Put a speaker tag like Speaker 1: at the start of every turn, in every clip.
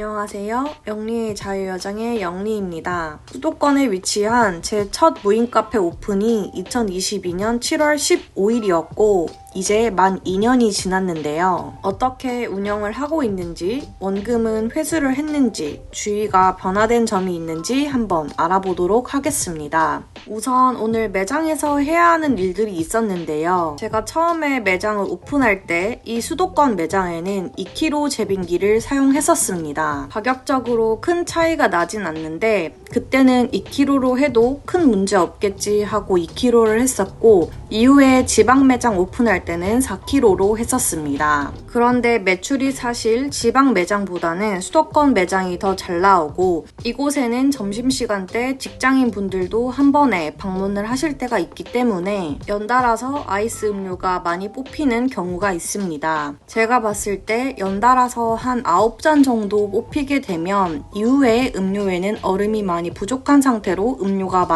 Speaker 1: 안녕하세요. 영리의 자유여장의 영리입니다. 수도권에 위치한 제 첫 무인 카페 오픈이 2022년 7월 15일이었고 이제 만 2년이 지났는데요. 어떻게 운영을 하고 있는지, 원금은 회수를 했는지, 주의가 변화된 점이 있는지 한번 알아보도록 하겠습니다. 우선 오늘 매장에서 해야 하는 일들이 있었는데요. 제가 처음에 매장을 오픈할 때 이 수도권 매장에는 2kg 제빙기를 사용했었습니다. 가격적으로 큰 차이가 나진 않는데 그때는 2kg로 해도 큰 문제 없겠지 하고 2kg를 했었고 이후에 지방 매장 오픈할 때는 4kg로 했었습니다. 그런데 매출이 사실 지방 매장보다는 수도권 매장이 더 잘 나오고 이곳에는 점심시간 때 직장인 분들도 한 번에 방문을 하실 때가 있기 때문에 연달아서 아이스 음료가 많이 뽑히는 경우가 있습니다. 제가 봤을 때 연달아서 한 9잔 정도 뽑히게 되면 이후에 음료에는 얼음이 많이 부족한 상태로 음료가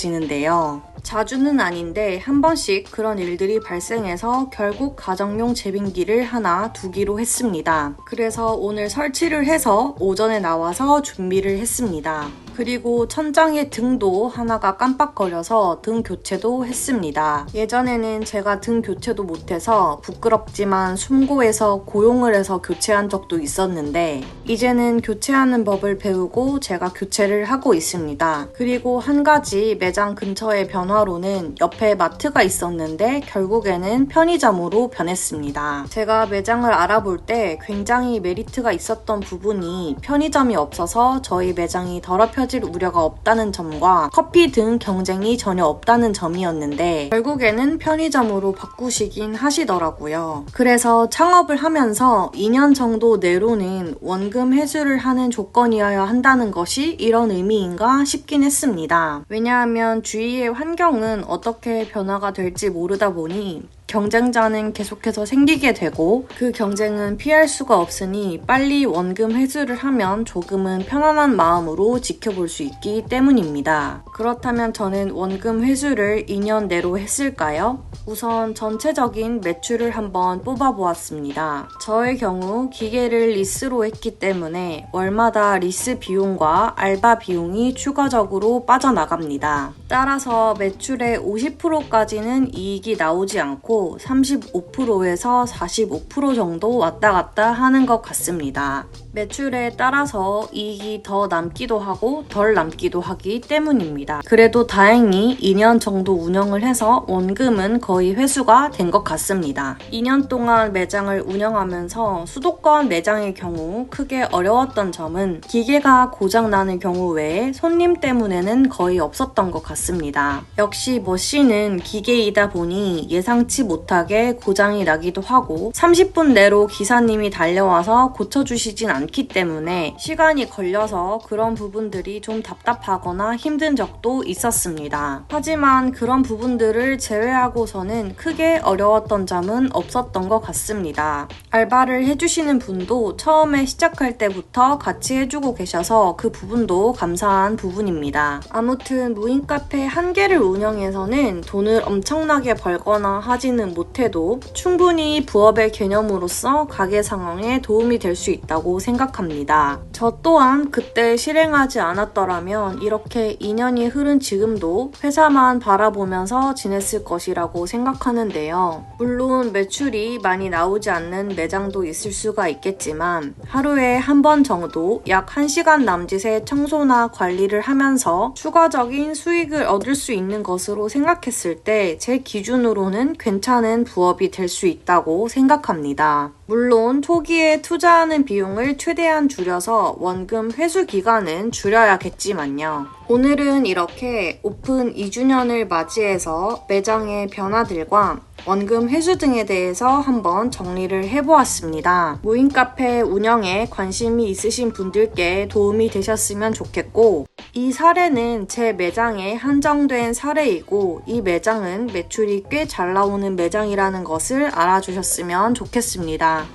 Speaker 1: 만들어지는데요. 자주는 아닌데 한 번씩 그런 일들이 발생해서 결국 가정용 제빙기를 하나 두기로 했습니다. 그래서 오늘 설치를 해서 오전에 나와서 준비를 했습니다. 그리고 천장의 등도 하나가 깜빡거려서 등 교체도 했습니다. 예전에는 제가 등 교체도 못해서 부끄럽지만 숨고해서 고용을 해서 교체한 적도 있었는데 이제는 교체하는 법을 배우고 제가 교체를 하고 있습니다. 그리고 한 가지 매장 근처의 변화로는 옆에 마트가 있었는데 결국에는 편의점으로 변했습니다. 제가 매장을 알아볼 때 굉장히 메리트가 있었던 부분이 편의점이 없어서 저희 매장이 더럽혀질 우려가 없다는 점과 커피 등 경쟁이 전혀 없다는 점이었는데 결국에는 편의점으로 바꾸시긴 하시더라고요. 그래서 창업을 하면서 2년 정도 내로는 원금 회수를 하는 조건이어야 한다는 것이 이런 의미인가 싶긴 했습니다. 왜냐하면 주위의 환경은 어떻게 변화가 될지 모르다 보니 경쟁자는 계속해서 생기게 되고 그 경쟁은 피할 수가 없으니 빨리 원금 회수를 하면 조금은 편안한 마음으로 지켜볼 수 있기 때문입니다. 그렇다면 저는 원금 회수를 2년 내로 했을까요? 우선 전체적인 매출을 한번 뽑아보았습니다. 저의 경우 기계를 리스로 했기 때문에 월마다 리스 비용과 알바 비용이 추가적으로 빠져나갑니다. 따라서 매출의 50%까지는 이익이 나오지 않고 35%에서 45% 정도 왔다 갔다 하는 것 같습니다. 매출에 따라서 이익이 더 남기도 하고 덜 남기도 하기 때문입니다. 그래도 다행히 2년 정도 운영을 해서 원금은 거의 회수가 된 것 같습니다. 2년 동안 매장을 운영하면서 수도권 매장의 경우 크게 어려웠던 점은 기계가 고장나는 경우 외에 손님 때문에는 거의 없었던 것 같습니다. 역시 머신은 기계이다 보니 예상치 못하게 고장이 나기도 하고 30분 내로 기사님이 달려와서 고쳐주시진 않기 때문에 시간이 걸려서 그런 부분들이 좀 답답하거나 힘든 적도 있었습니다. 하지만 그런 부분들을 제외하고서는 크게 어려웠던 점은 없었던 것 같습니다. 알바를 해주시는 분도 처음에 시작할 때부터 같이 해주고 계셔서 그 부분도 감사한 부분입니다. 아무튼 무인 카페 한 개를 운영해서는 돈을 엄청나게 벌거나 하지는 못해도 충분히 부업의 개념으로서 가게 상황에 도움이 될 수 있다고 생각합니다. 저 또한 그때 실행하지 않았더라면 이렇게 2년이 흐른 지금도 회사만 바라보면서 지냈을 것이라고 생각하는데요. 물론 매출이 많이 나오지 않는 매장도 있을 수가 있겠지만 하루에 한 번 정도 약 1시간 남짓의 청소나 관리를 하면서 추가적인 수익을 얻을 수 있는 것으로 생각했을 때 제 기준으로는 괜찮은 부업이 될 수 있다고 생각합니다. 물론 초기에 투자하는 비용을 최대한 줄여서 원금 회수 기간은 줄여야겠지만요. 오늘은 이렇게 오픈 2주년을 맞이해서 매장의 변화들과 원금 회수 등에 대해서 한번 정리를 해보았습니다. 무인 카페 운영에 관심이 있으신 분들께 도움이 되셨으면 좋겠고 이 사례는 제 매장에 한정된 사례이고 이 매장은 매출이 꽤 잘 나오는 매장이라는 것을 알아주셨으면 좋겠습니다.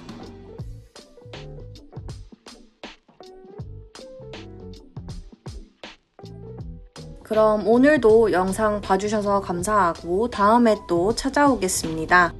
Speaker 1: 그럼 오늘도 영상 봐주셔서 감사하고 다음에 또 찾아오겠습니다.